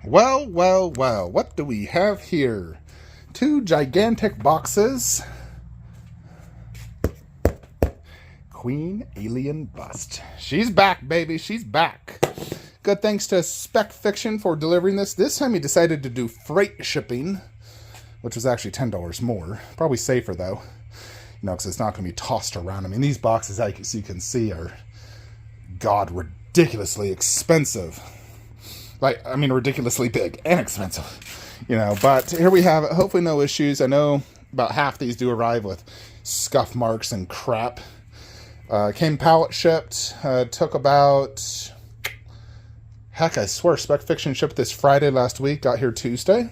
Well, well, well, what do we have here? Two gigantic boxes. Queen Alien Bust. She's back, baby. She's back. Good thanks to Spec Fiction for delivering this. This time he decided to do freight shipping, which was actually $10 more. Probably safer, though. You know, because it's not going to be tossed around. I mean, these boxes, as you can see, are, God, ridiculously expensive. Ridiculously big and expensive, you know, but here we have it. Hopefully no issues. I know about half these do arrive with scuff marks and crap. Came pallet shipped, took about, heck, I swear, Spec Fiction shipped this Friday last week, got here Tuesday.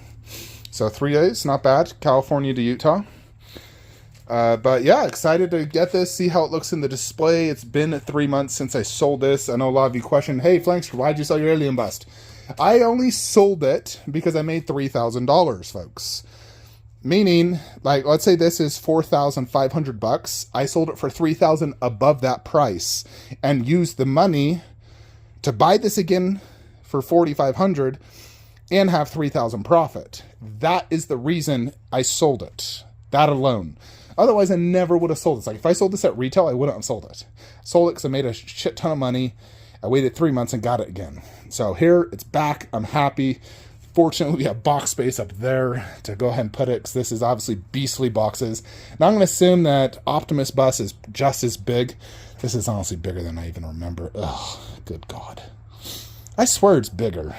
So 3 days, not bad, California to Utah. But yeah, excited to get this, see how it looks in the display. It's been 3 months since I sold this. I know a lot of you questioned, hey, Flankster, why'd you sell your Alien Bust? I only sold it because I made $3,000, folks. Meaning, like, let's say this is $4,500. I sold it for $3,000 above that price and used the money to buy this again for $4,500 and have $3,000 profit. That is the reason I sold it. That alone. Otherwise, I never would have sold this. Like, if I sold this at retail, I wouldn't have sold it. Sold it because I made a shit ton of money. I waited 3 months and got it again. So here, it's back. I'm happy. Fortunately, we have box space up there to go ahead and put it, because this is obviously beastly boxes. Now, I'm going to assume that Optimus Bus is just as big. This is honestly bigger than I even remember. Ugh, good God. I swear it's bigger.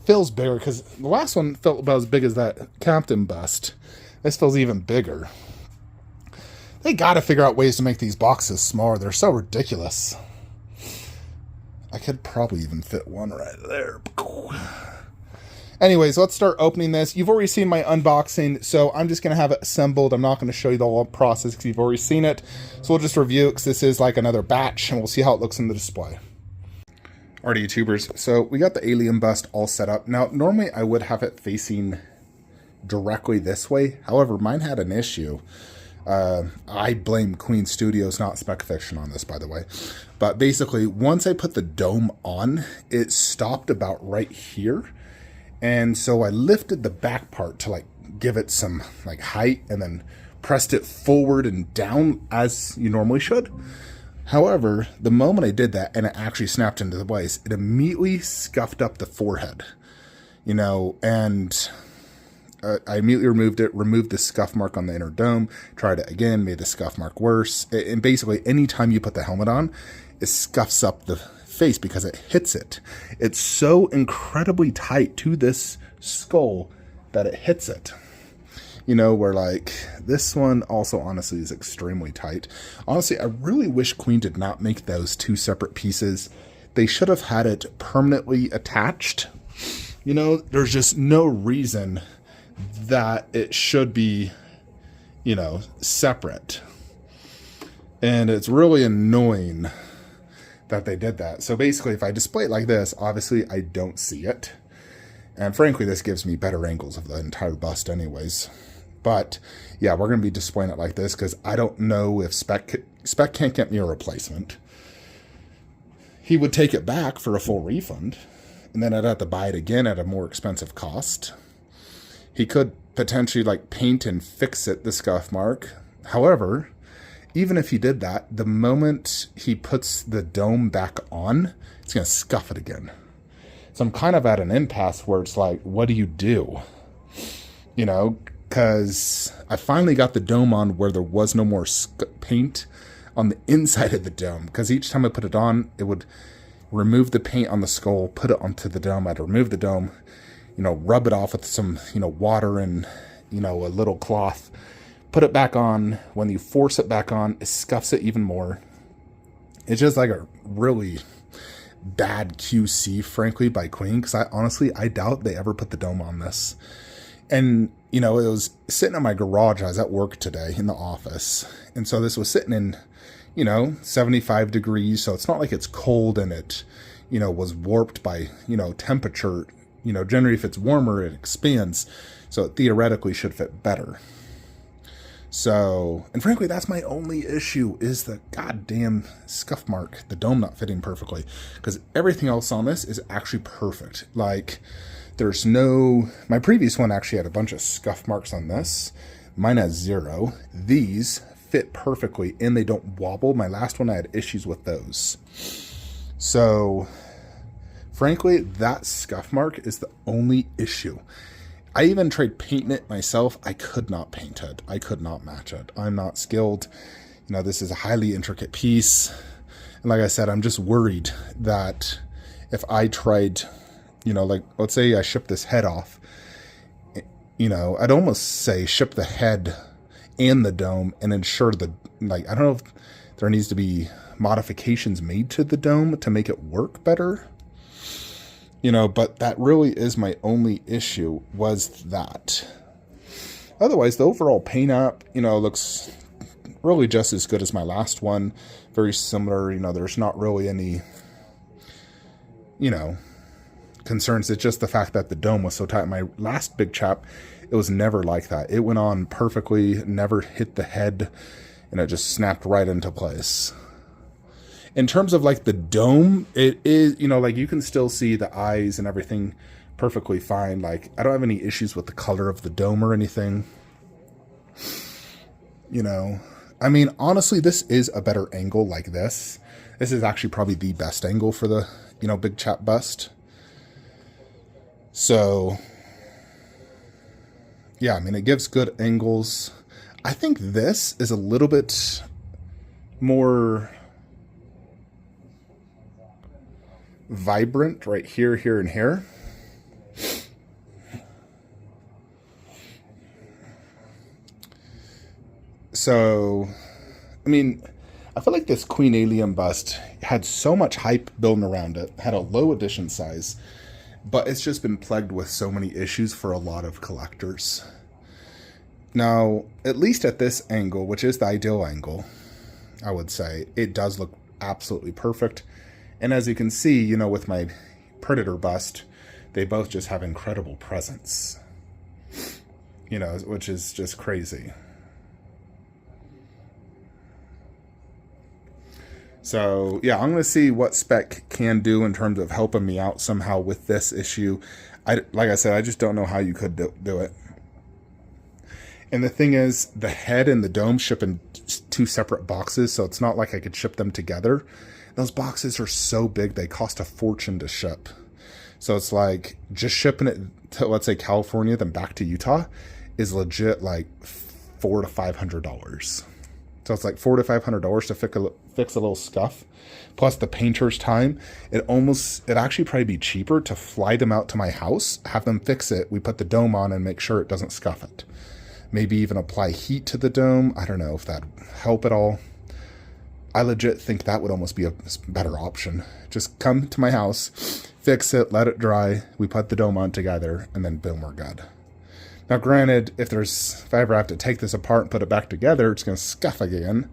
Feels bigger, because the last one felt about as big as that Captain Bust. This feels even bigger. They got to figure out ways to make these boxes smaller. They're so ridiculous. I could probably even fit one right there. Anyways, let's start opening this. You've already seen my unboxing, so I'm just going to have it assembled. I'm not going to show you the whole process because you've already seen it. So we'll just review it because this is like another batch, and we'll see how it looks in the display. Alrighty, YouTubers. So we got the Alien Bust all set up. Now, normally I would have it facing directly this way. However, mine had an issue. I blame Queen Studios, not Spec Fiction, on this, by the way. But basically, once I put the dome on, it stopped about right here. And so I lifted the back part to, like, give it some, like, height, and then pressed it forward and down as you normally should. However, the moment I did that and it actually snapped into place, it immediately scuffed up the forehead, you know, and I immediately removed the scuff mark on the inner dome, tried it again, made the scuff mark worse. And basically, anytime you put the helmet on, it scuffs up the face because it hits it. It's so incredibly tight to this skull that it hits it. You know, where, like, this one also honestly is extremely tight. Honestly, I really wish Queen did not make those two separate pieces. They should have had it permanently attached. You know, there's just no reason that it should be, you know, separate. And it's really annoying that they did that. So basically, if I display it like this, obviously I don't see it. And frankly, this gives me better angles of the entire bust anyways. But yeah, we're going to be displaying it like this because I don't know if Spec can't get me a replacement. He would take it back for a full refund, and then I'd have to buy it again at a more expensive cost. He could potentially, like, paint and fix it, the scuff mark. However, even if he did that, the moment he puts the dome back on, it's going to scuff it again. So I'm kind of at an impasse where it's like, what do you do? You know, because I finally got the dome on where there was no more paint on the inside of the dome. Because each time I put it on, it would remove the paint on the skull, put it onto the dome. I'd remove the dome, you know, rub it off with some, you know, water and, you know, a little cloth. Put it back on. When you force it back on, it scuffs it even more. It's just like a really bad QC, frankly, by Queen. Because I doubt they ever put the dome on this. And, you know, it was sitting in my garage. I was at work today in the office. And so this was sitting in, you know, 75 degrees. So it's not like it's cold and it, you know, was warped by, you know, temperature. You know, generally if it's warmer, it expands. So it theoretically should fit better. So, and frankly, that's my only issue, is the goddamn scuff mark, the dome not fitting perfectly. Because everything else on this is actually perfect. Like, there's no... My previous one actually had a bunch of scuff marks on this. Mine has 0. These fit perfectly, and they don't wobble. My last one, I had issues with those. So, frankly, that scuff mark is the only issue. I even tried painting it myself. I could not paint it. I could not match it. I'm not skilled. You know, this is a highly intricate piece. And like I said, I'm just worried that if I tried, you know, like, let's say I ship this head off, you know, I'd almost say ship the head and the dome and ensure the, like, I don't know if there needs to be modifications made to the dome to make it work better. You know, but that really is my only issue, was that. Otherwise, the overall paint app, you know, looks really just as good as my last one. Very similar, you know, there's not really any, you know, concerns. It's just the fact that the dome was so tight. My last Big Chap, it was never like that. It went on perfectly, never hit the head, and it just snapped right into place. In terms of like the dome, it is, you know, like you can still see the eyes and everything perfectly fine. Like, I don't have any issues with the color of the dome or anything. You know, I mean, honestly, this is a better angle like this. This is actually probably the best angle for the, you know, Big Chap bust. So, yeah, I mean, it gives good angles. I think this is a little bit more vibrant right here, here, and here. So, I mean, I feel like this Queen Alien bust had so much hype building around it, had a low edition size, but it's just been plagued with so many issues for a lot of collectors. Now, at least at this angle, which is the ideal angle, I would say, it does look absolutely perfect. And as you can see, you know, with my Predator bust, they both just have incredible presence. You know, which is just crazy. So, yeah, I'm going to see what Spec can do in terms of helping me out somehow with this issue. Like I said, I just don't know how you could do it. And the thing is, the head and the dome ship in 2 separate boxes, so it's not like I could ship them together. Those boxes are so big, they cost a fortune to ship. So it's like, just shipping it to, let's say, California, then back to Utah, is legit like $400 to $500. So it's like $400 to $500 to fix a little scuff, plus the painter's time. It'd actually probably be cheaper to fly them out to my house, have them fix it, we put the dome on and make sure it doesn't scuff it. Maybe even apply heat to the dome. I don't know if that'd help at all. I legit think that would almost be a better option. Just come to my house, fix it, let it dry, we put the dome on together, and then boom, we're good. Now granted, if I ever have to take this apart and put it back together, it's going to scuff again,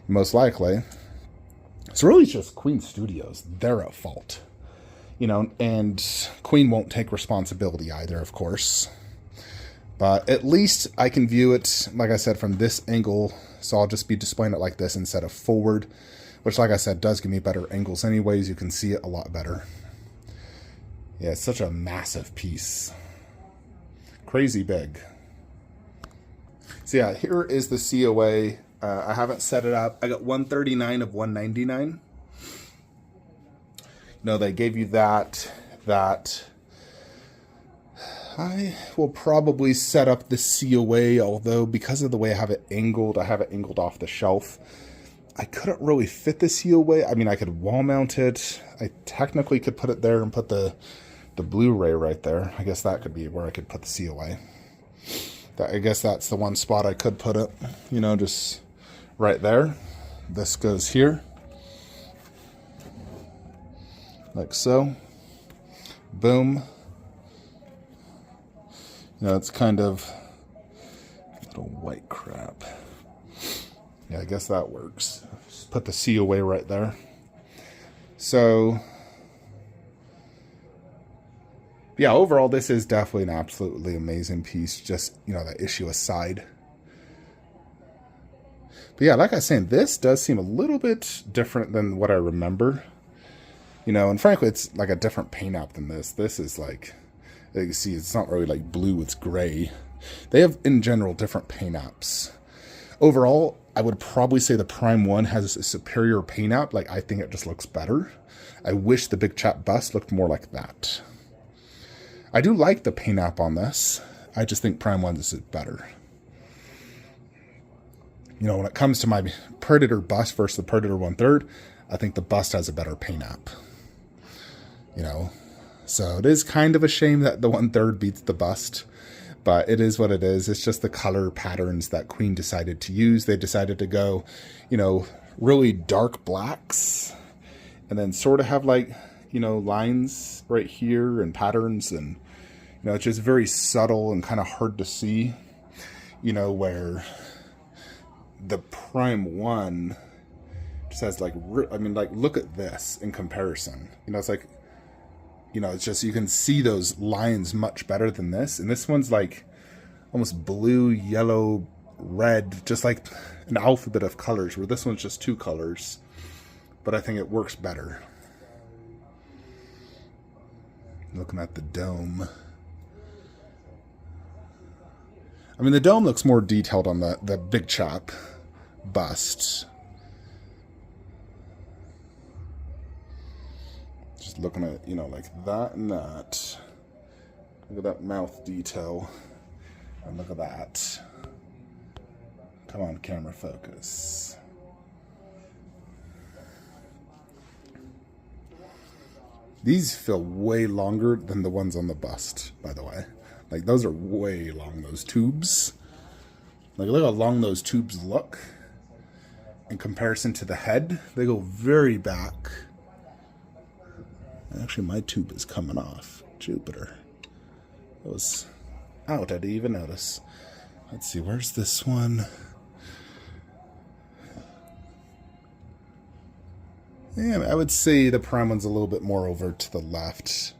most likely. It's really just Queen Studios. They're at fault. You know, and Queen won't take responsibility either, of course. But at least I can view it, like I said, from this angle. So I'll just be displaying it like this instead of forward, which, like I said, does give me better angles anyways. You can see it a lot better. Yeah, it's such a massive piece. Crazy big. So yeah, here is the COA. I haven't set it up. I got 139 of 199. No, they gave you that. I will probably set up the COA, although because of the way I have it angled off the shelf. I couldn't really fit the COA. I mean, I could wall mount it. I technically could put it there and put the Blu-ray right there. I guess that could be where I could put the COA. I guess that's the one spot I could put it, you know, just right there. This goes here, like so. Boom. You know, it's kind of little white crap. Yeah, I guess that works. Just put the COA right there. So, yeah, overall, this is definitely an absolutely amazing piece. Just, you know, that issue aside. But yeah, like I was saying, this does seem a little bit different than what I remember. You know, and frankly, it's like a different paint app than this. This is like, you can see, it's not really like blue, it's gray. They have, in general, different paint apps. Overall, I would probably say the Prime 1 has a superior paint app. Like, I think it just looks better. I wish the Big Chap bust looked more like that. I do like the paint app on this. I just think Prime 1 is better. You know, when it comes to my Predator bust versus the Predator 1/3, I think the bust has a better paint app. You know, so it is kind of a shame that the 1/3 beats the bust, but it is what it is. It's just the color patterns that Queen decided to use. They decided to go, you know, really dark blacks and then sort of have like, you know, lines right here and patterns, and, you know, it's just very subtle and kind of hard to see, you know, where the Prime 1 just has like, I mean, like, look at this in comparison. You know, it's like, you know, it's just, you can see those lines much better than this. And this one's like almost blue, yellow, red, just like an alphabet of colors, where this one's just 2 colors. But I think it works better. Looking at the dome. I mean, the dome looks more detailed on the Big Chap bust. Just looking at, you know, like that and that. Look at that mouth detail. And look at that. Come on, camera focus. These feel way longer than the ones on the bust, by the way. Like, those are way long, those tubes. Like, look how long those tubes look. In comparison to the head, they go very back. Actually, my tube is coming off. Jupiter. It was out, I didn't even notice. Let's see, where's this one? Yeah, I would say the Prime one's a little bit more over to the left.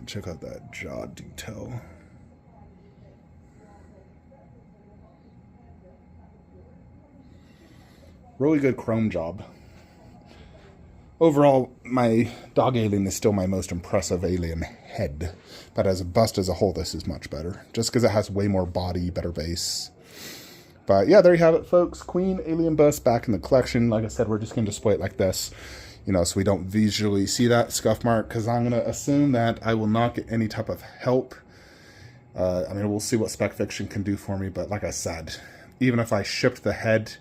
Check out that jaw detail. Really good chrome job. Overall, my dog alien is still my most impressive alien head. But as a bust as a whole, this is much better. Just because it has way more body, better base. But yeah, there you have it, folks. Queen alien bust back in the collection. Like I said, we're just going to display it like this. You know, so we don't visually see that scuff mark. Because I'm going to assume that I will not get any type of help. I mean, we'll see what Spec Fiction can do for me. But like I said, even if I shipped the head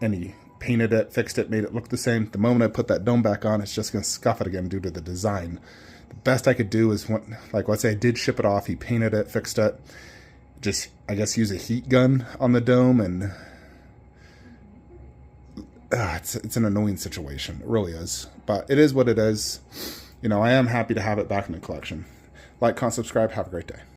and he painted it, fixed it, made it look the same, the moment I put that dome back on, it's just going to scuff it again due to the design. The best I could do is, like, let's say I did ship it off, he painted it, fixed it, just, I guess, use a heat gun on the dome, and it's an annoying situation. It really is. But it is what it is. You know, I am happy to have it back in the collection. Like, comment, subscribe. Have a great day.